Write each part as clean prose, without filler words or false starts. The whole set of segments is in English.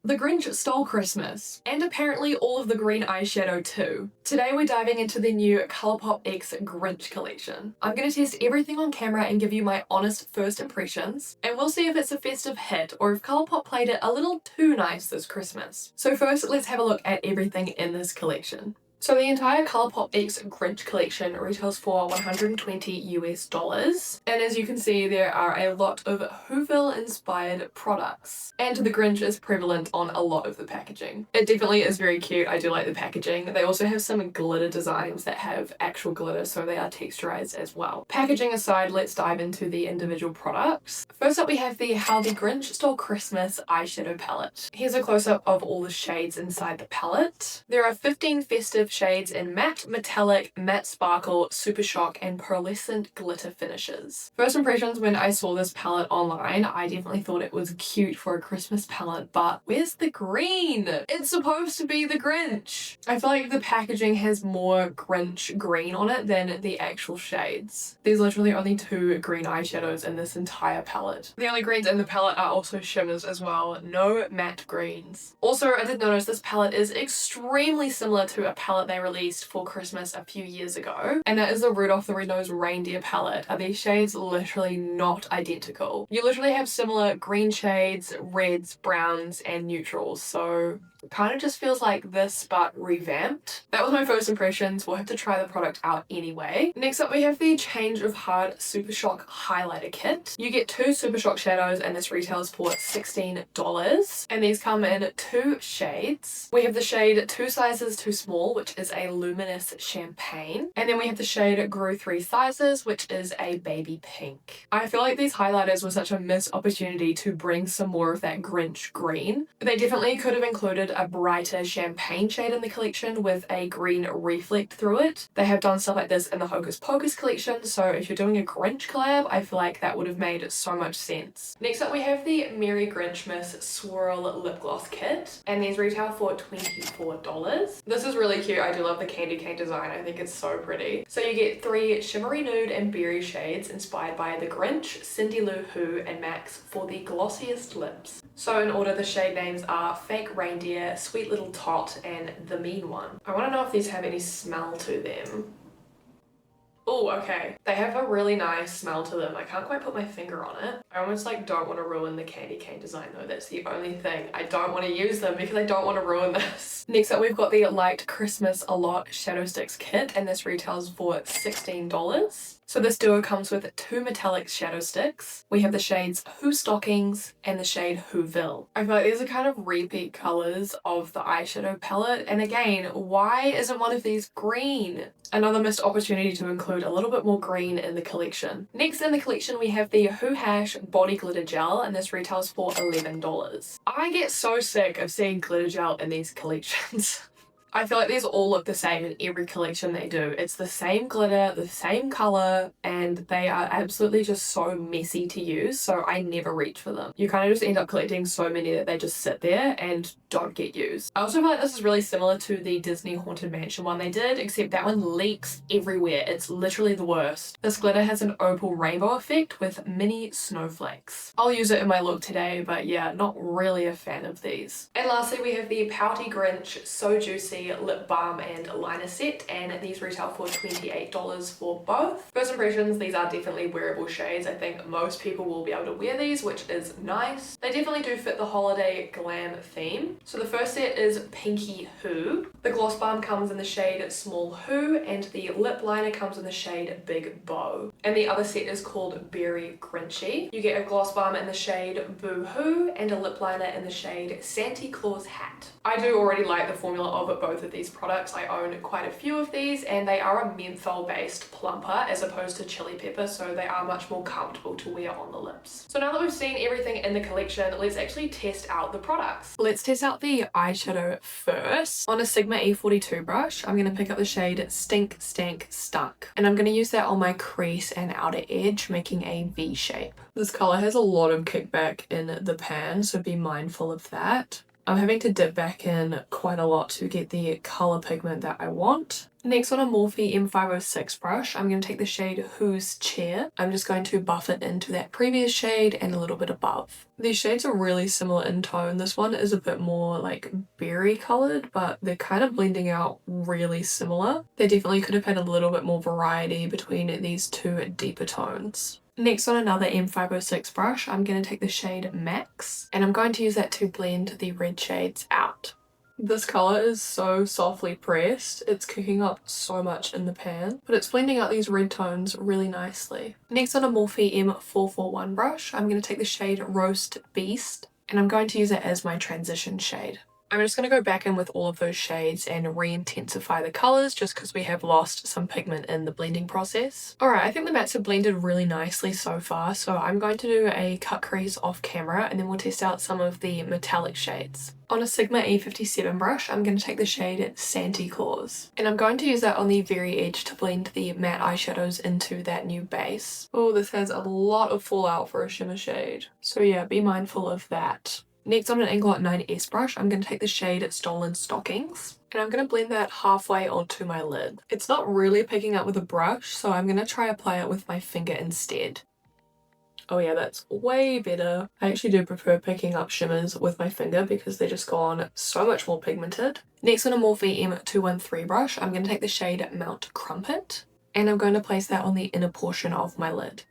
The Grinch stole Christmas, and apparently all of the green eyeshadow too. Today we're diving into the new ColourPop X Grinch collection. I'm going to test everything on camera and give you my honest first impressions, and we'll see if it's a festive hit or if ColourPop played it a little too nice this Christmas. So first, let's have a look at everything in this collection. So the entire ColourPop X Grinch collection retails for $120 and as you can see there are a lot of Whoville inspired products, and the Grinch is prevalent on a lot of the packaging. It definitely is very cute. I do like the packaging. They also have some glitter designs that have actual glitter, so they are texturized as well. Packaging aside, let's dive into the individual products. First up we have the How the Grinch Stole Christmas eyeshadow palette. Here's a close-up of all the shades inside the palette. There are 15 festive shades in matte, metallic, matte sparkle, super shock, and pearlescent glitter finishes. First impressions when I saw this palette online, I definitely thought it was cute for a Christmas palette, but where's the green? It's supposed to be the Grinch. I feel like the packaging has more Grinch green on it than the actual shades. There's literally only 2 green eyeshadows in this entire palette. The only greens in the palette are also shimmers as well, no matte greens. Also, I did notice this palette is extremely similar to a palette they released for Christmas a few years ago, and that is the Rudolph the Red-Nosed Reindeer palette. Are these shades literally not identical? You literally have similar green shades, reds, browns, and neutrals, so it kind of just feels like this but revamped. That was my first impressions. We'll have to try the product out anyway. Next up we have the Change of Heart Super Shock Highlighter Kit. You get 2 Super Shock shadows and this retails for $16, and these come in 2 shades. We have the shade 2 sizes too small, which is a luminous champagne, and then we have the shade Grew 3 sizes, which is a baby pink. I feel like these highlighters were such a missed opportunity to bring some more of that Grinch green. They definitely could have included a brighter champagne shade in the collection with a green reflect through it. They have done stuff like this in the Hocus Pocus collection, so if you're doing a Grinch collab, I feel like that would have made so much sense. Next up we have the Merry Grinchmas Swirl Lip Gloss Kit, and these retail for $24. This is really cute. I do love the candy cane design. I think it's so pretty. So you get 3 shimmery nude and berry shades inspired by the Grinch, Cindy Lou Who, and Max for the glossiest lips. So in order, the shade names are Fake Reindeer, Sweet Little Tot, and The Mean One. I want to know if these have any smell to them. Oh, okay. They have a really nice smell to them. I can't quite put my finger on it. I almost like don't want to ruin the candy cane design though. That's the only thing. I don't want to use them because I don't want to ruin this. Next up we've got the Liked Christmas A Lot Shadow Sticks Kit, and this retails for $16. So this duo comes with 2 metallic shadow sticks. We have the shades Who Stockings and the shade Whoville. I feel like these are kind of repeat colors of the eyeshadow palette, and again, why isn't one of these green? Another missed opportunity to include a little bit more green in the collection. Next in the collection we have the Who Hash Body Glitter Gel, and this retails for $11. I get so sick of seeing glitter gel in these collections. I feel like these all look the same in every collection they do. It's the same glitter, the same color, and they are absolutely just so messy to use, so I never reach for them. You kind of just end up collecting so many that they just sit there and don't get used. I also feel like this is really similar to the Disney Haunted Mansion one they did, except that one leaks everywhere. It's literally the worst. This glitter has an opal rainbow effect with mini snowflakes. I'll use it in my look today, but yeah, not really a fan of these. And lastly, we have the Pouty Grinch So Juicy lip balm and liner set, and these retail for $28 for both. First impressions, these are definitely wearable shades. I think most people will be able to wear these, which is nice. They definitely do fit the holiday glam theme. So the first set is Pinky Who. The gloss balm comes in the shade Small Who, and the lip liner comes in the shade Big Bow. And the other set is called Berry Grinchy. You get a gloss balm in the shade Boo Hoo and a lip liner in the shade Santa Claus Hat. I do already like the formula of both of these products. I own quite a few of these, and they are a menthol based plumper as opposed to chili pepper, so they are much more comfortable to wear on the lips. So now that we've seen everything in the collection, let's actually test out the products. Let's test out the eyeshadow first. On a Sigma E42 brush, I'm going to pick up the shade Stink Stank Stunk, and I'm going to use that on my crease and outer edge, making a V shape. This color has a lot of kickback in the pan, so be mindful of that. I'm having to dip back in quite a lot to get the colour pigment that I want. Next, on a Morphe M506 brush, I'm going to take the shade Who's Chair. I'm just going to buff it into that previous shade and a little bit above. These shades are really similar in tone. This one is a bit more like berry coloured, but they're kind of blending out really similar. They definitely could have had a little bit more variety between these two deeper tones. Next, on another M506 brush, I'm going to take the shade Max, and I'm going to use that to blend the red shades out. This colour is so softly pressed, it's cooking up so much in the pan, but it's blending out these red tones really nicely. Next, on a Morphe M441 brush, I'm going to take the shade Roast Beast, and I'm going to use it as my transition shade. I'm just going to go back in with all of those shades and re-intensify the colours just because we have lost some pigment in the blending process. Alright, I think the mattes have blended really nicely so far, so I'm going to do a cut crease off camera and then we'll test out some of the metallic shades. On a Sigma E57 brush, I'm going to take the shade Santa Claus, and I'm going to use that on the very edge to blend the matte eyeshadows into that new base. Oh, this has a lot of fallout for a shimmer shade, so yeah, be mindful of that. Next, on an Anglot 9S brush, I'm going to take the shade Stolen Stockings, and I'm going to blend that halfway onto my lid. It's not really picking up with a brush, so I'm going to try apply it with my finger instead. Oh yeah, that's way better. I actually do prefer picking up shimmers with my finger because they just go on so much more pigmented. Next, on a Morphe M213 brush, I'm going to take the shade Mount Crumpet, and I'm going to place that on the inner portion of my lid.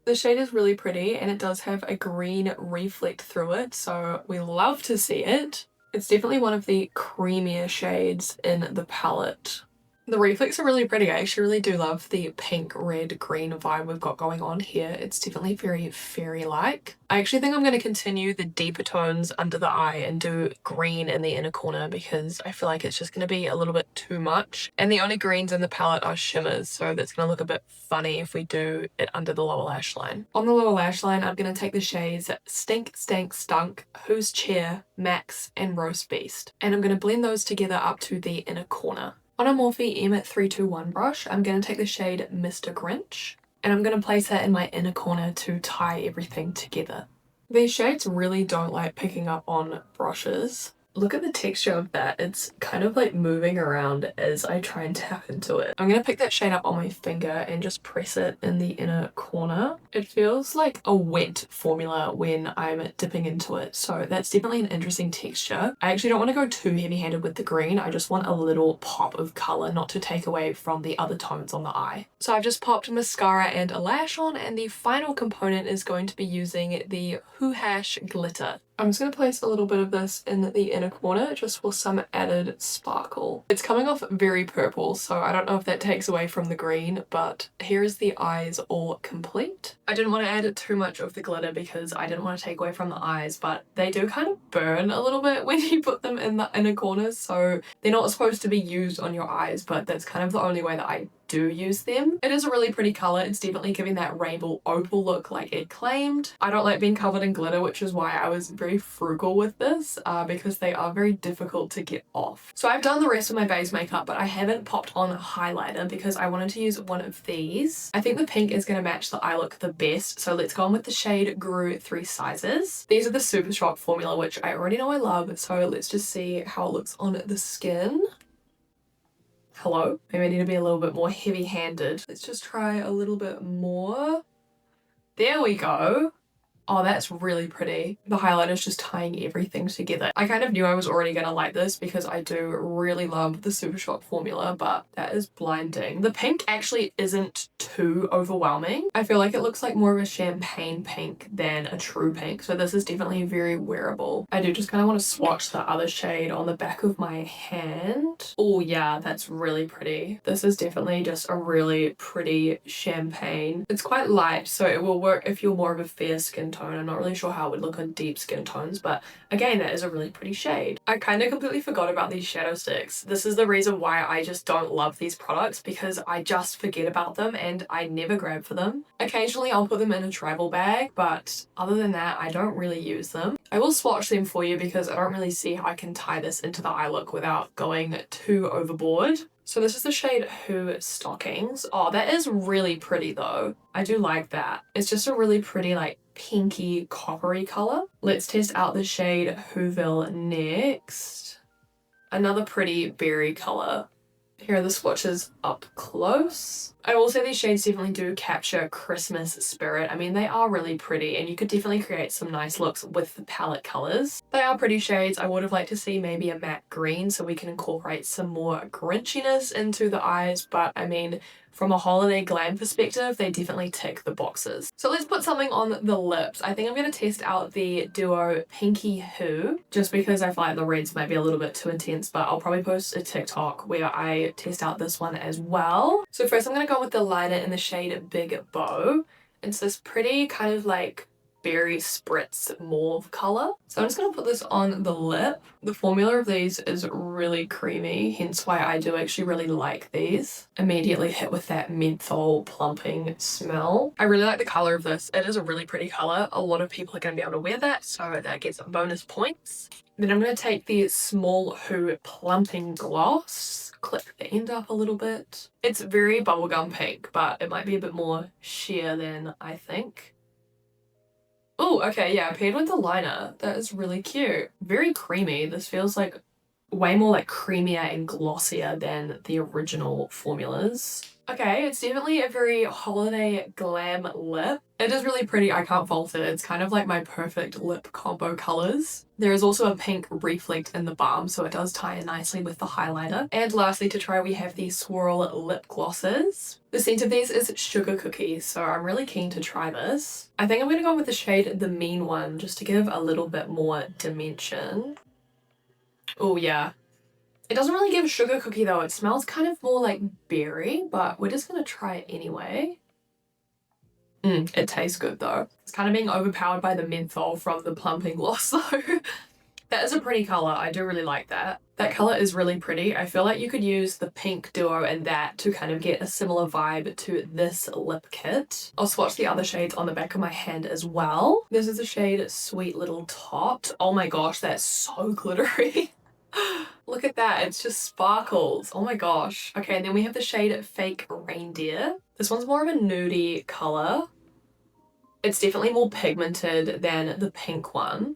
The shade is really pretty and it does have a green reflect through it, so we love to see it. It's definitely one of the creamier shades in the palette. The reflects are really pretty. I actually really do love the pink, red, green vibe we've got going on here. It's definitely very fairy-like. I actually think I'm going to continue the deeper tones under the eye and do green in the inner corner because I feel like it's just going to be a little bit too much. And the only greens in the palette are shimmers, so that's going to look a bit funny if we do it under the lower lash line. On the lower lash line, I'm going to take the shades Stink, Stank, Stunk, Who's Chair, Max, and Roast Beast. And I'm going to blend those together up to the inner corner. On a Morphe M321 brush, I'm going to take the shade Mr. Grinch, and I'm going to place that in my inner corner to tie everything together. These shades really don't like picking up on brushes. Look at the texture of that. It's kind of like moving around as I try and tap into it. I'm going to pick that shade up on my finger and just press it in the inner corner. It feels like a wet formula when I'm dipping into it, so that's definitely an interesting texture. I actually don't want to go too heavy-handed with the green. I just want a little pop of colour, not to take away from the other tones on the eye. So I've just popped mascara and a lash on, and the final component is going to be using the Who Hash Glitter. I'm just going to place a little bit of this in the inner corner just for some added sparkle. It's coming off very purple, so I don't know if that takes away from the green, but here is the eyes all complete. I didn't want to add too much of the glitter because I didn't want to take away from the eyes, but they do kind of burn a little bit when you put them in the inner corners, so they're not supposed to be used on your eyes, but that's kind of the only way that I do use them. It is a really pretty colour. It's definitely giving that rainbow opal look like it claimed. I don't like being covered in glitter, which is why I was very frugal with this because they are very difficult to get off. So I've done the rest of my base makeup, but I haven't popped on a highlighter because I wanted to use one of these. I think the pink is going to match the eye look the best, so let's go on with the shade Grew 3 Sizes. These are the Super Shock formula, which I already know I love, so let's just see how it looks on the skin. Hello? Maybe I need to be a little bit more heavy-handed. Let's just try a little bit more. There we go. Oh, that's really pretty. The highlighter is just tying everything together. I kind of knew I was already gonna like this because I do really love the Super Shock formula, but that is blinding. The pink actually isn't too overwhelming. I feel like it looks like more of a champagne pink than a true pink, so this is definitely very wearable. I do just kind of want to swatch the other shade on the back of my hand. Oh yeah, that's really pretty. This is definitely just a really pretty champagne. It's quite light, so it will work if you're more of a fair skin tone. I'm not really sure how it would look on deep skin tones, but again, that is a really pretty shade. I kind of completely forgot about these shadow sticks. This is the reason why I just don't love these products, because I just forget about them and I never grab for them. Occasionally I'll put them in a travel bag, but other than that, I don't really use them. I will swatch them for you because I don't really see how I can tie this into the eye look without going too overboard. So this is the shade Who Stockings. Oh, that is really pretty though. I do like that. It's just a really pretty like pinky coppery color. Let's test out the shade Whoville next. Another pretty berry color. Here are the swatches up close. I will say these shades definitely do capture Christmas spirit. I mean, they are really pretty and you could definitely create some nice looks with the palette colors. They are pretty shades. I would have liked to see maybe a matte green so we can incorporate some more Grinchiness into the eyes, but I mean, from a holiday glam perspective, they definitely tick the boxes. So let's put something on the lips. I think I'm going to test out the duo Pinky Who, just because I feel like the reds might be a little bit too intense, but I'll probably post a TikTok where I test out this one as well. So first I'm going to go with the liner in the shade Big Bow. It's this pretty kind of like berry spritz mauve color. So I'm just going to put this on the lip. The formula of these is really creamy, hence why I do actually really like these. Immediately hit with that menthol plumping smell. I really like the color of this. It is a really pretty color. A lot of people are going to be able to wear that, so that gets bonus points. Then I'm going to take the small Who plumping gloss, clip the end up a little bit. It's very bubblegum pink, but it might be a bit more sheer than I think. Oh, okay, yeah, paired with the liner. That is really cute. Very creamy. This feels like way more like creamier and glossier than the original formulas. Okay, it's definitely a very holiday glam lip. It is really pretty, I can't fault it. It's kind of like my perfect lip combo colors. There is also a pink reflect in the balm, so it does tie in nicely with the highlighter. And lastly to try, we have the Swirl lip glosses. The scent of these is Sugar Cookie, so I'm really keen to try this. I think I'm gonna go with the shade The Mean One, just to give a little bit more dimension. Oh yeah. It doesn't really give Sugar Cookie though. It smells kind of more like berry, but we're just gonna try it anyway. It tastes good though. It's kind of being overpowered by the menthol from the plumping gloss though. That is a pretty color. I do really like that. That color is really pretty. I feel like you could use the pink duo and that to kind of get a similar vibe to this lip kit. I'll swatch the other shades on the back of my hand as well. This is the shade Sweet Little Tot. Oh my gosh, that's so glittery. Look at that, it's just sparkles. Oh my gosh. Okay, and then we have the shade Fake Reindeer. This one's more of a nudie color. It's definitely more pigmented than the pink one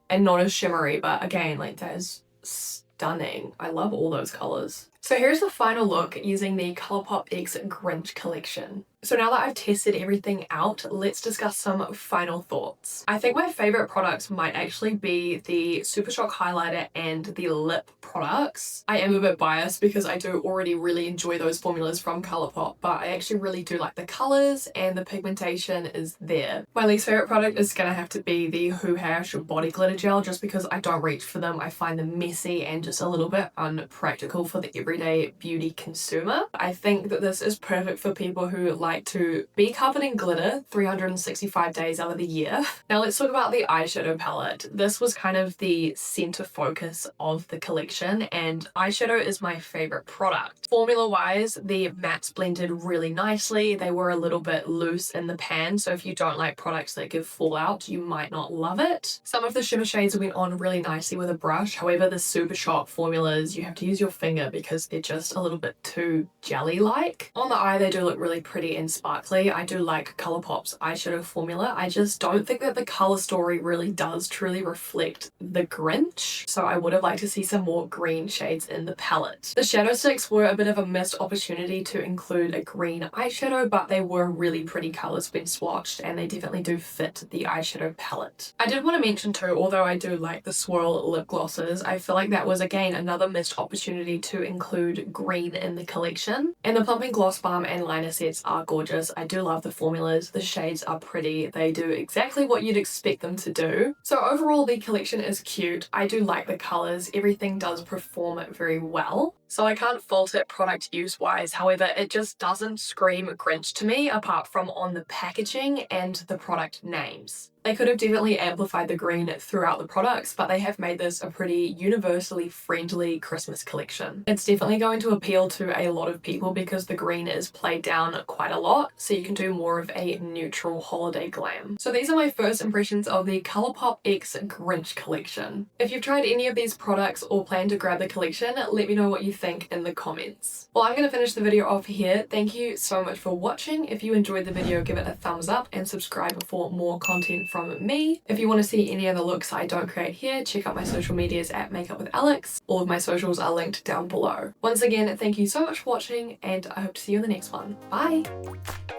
and not as shimmery, but again, like that is stunning. I love all those colors. So here's the final look using the ColourPop X Grinch collection. So now that I've tested everything out, let's discuss some final thoughts. I think my favorite products might actually be the Super Shock highlighter and the lip products. I am a bit biased because I do already really enjoy those formulas from ColourPop, but I actually really do like the colors and the pigmentation is there. My least favorite product is gonna have to be the Who Hash Body Glitter Gel, just because I don't reach for them. I find them messy and just a little bit unpractical for the everyday beauty consumer. I think that this is perfect for people who like to be covered in glitter 365 days out of the year. Now let's talk about the eyeshadow palette. This was kind of the center focus of the collection, and eyeshadow is my favorite product. Formula wise, the mattes blended really nicely. They were a little bit loose in the pan, so if you don't like products that give fallout, you might not love it. Some of the shimmer shades went on really nicely with a brush. However, the Super Shock formulas, you have to use your finger because they're just a little bit too jelly-like. On the eye, they do look really pretty and sparkly. I do like ColourPop's eyeshadow formula. I just don't think that the color story really does truly reflect the Grinch, so I would have liked to see some more green shades in the palette. The shadow sticks were a bit of a missed opportunity to include a green eyeshadow, but they were really pretty colors when swatched and they definitely do fit the eyeshadow palette. I did want to mention too, although I do like the Swirl lip glosses, I feel like that was again another missed opportunity to include green in the collection. And the plumping gloss balm and liner sets are gorgeous. I do love the formulas. The shades are pretty. They do exactly what you'd expect them to do. So overall, the collection is cute. I do like the colors. Everything does perform very well. So I can't fault it product use wise. However, it just doesn't scream Grinch to me apart from on the packaging and the product names. They could have definitely amplified the green throughout the products, but they have made this a pretty universally friendly Christmas collection. It's definitely going to appeal to a lot of people because the green is played down quite a lot, so you can do more of a neutral holiday glam. So these are my first impressions of the ColourPop X Grinch collection. If you've tried any of these products or plan to grab the collection, let me know what you think think in the comments. Well, I'm going to finish the video off here. Thank you so much for watching. If you enjoyed the video, give it a thumbs up and subscribe for more content from me. If you want to see any other looks I don't create here, check out my social medias at MakeupWithAlix. All of my socials are linked down below. Once again, thank you so much for watching, and I hope to see you in the next one. Bye!